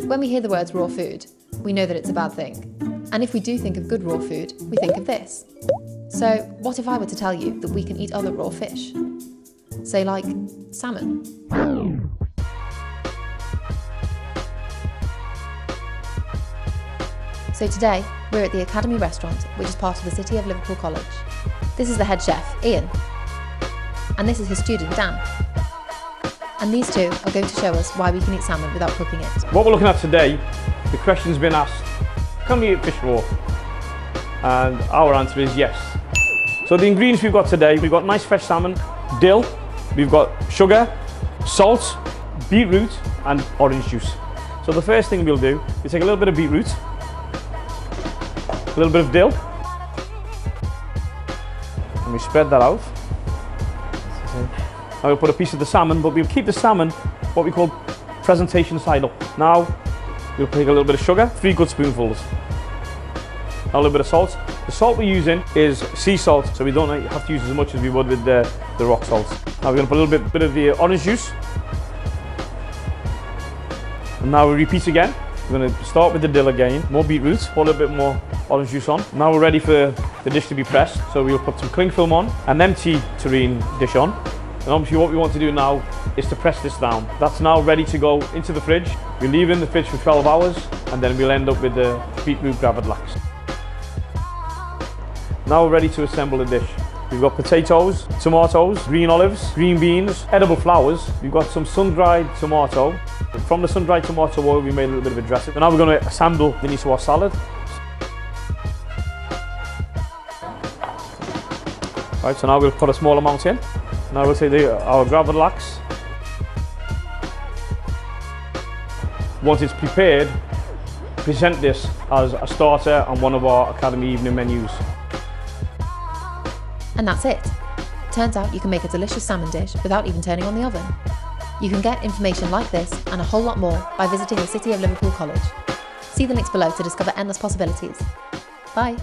When we hear the words raw food, we know that it's a bad thing. And if we do think of good raw food, we think of this. So what if I were to tell you that we can eat other raw fish? Say like salmon. So today, we're at the Academy restaurant, which is part of the City of Liverpool College. This is the head chef, Ian. And this is his student, Dan. And these two are going to show us why we can eat salmon without cooking it. What we're looking at today, the question's been asked, can we eat fish raw? And our answer is yes. So the ingredients we've got today, we've got nice fresh salmon, dill, we've got sugar, salt, beetroot and orange juice. So the first thing we'll do is take a little bit of beetroot, a little bit of dill, and we spread that out. Now we'll put a piece of the salmon, but we'll keep the salmon what we call presentation side up. Now we'll take a little bit of sugar, 3 good spoonfuls. Now a little bit of salt. The salt we're using is sea salt, so we don't have to use as much as we would with the rock salt. Now we're going to put a little bit of the orange juice. And now we repeat again. We're going to start with the dill again, more beetroot, pour a little bit more orange juice on. Now we're ready for the dish to be pressed, so we'll put some cling film on, an empty tureen dish on. And obviously what we want to do now is to press this down. That's now ready to go into the fridge. We leave it in the fridge for 12 hours and then we'll end up with the beetroot gravid lax. Now we're ready to assemble the dish. We've got potatoes, tomatoes, green olives, green beans, edible flowers. We've got some sun-dried tomato. From the sun-dried tomato oil we made a little bit of a dressing. And now we're going to assemble the niçoise salad. Right, so now we'll put a small amount in. Now we'll take our gravid lax. Once it's prepared, present this as a starter on one of our Academy evening menus. And that's it. Turns out you can make a delicious salmon dish without even turning on the oven. You can get information like this and a whole lot more by visiting the City of Liverpool College. See the links below to discover endless possibilities. Bye.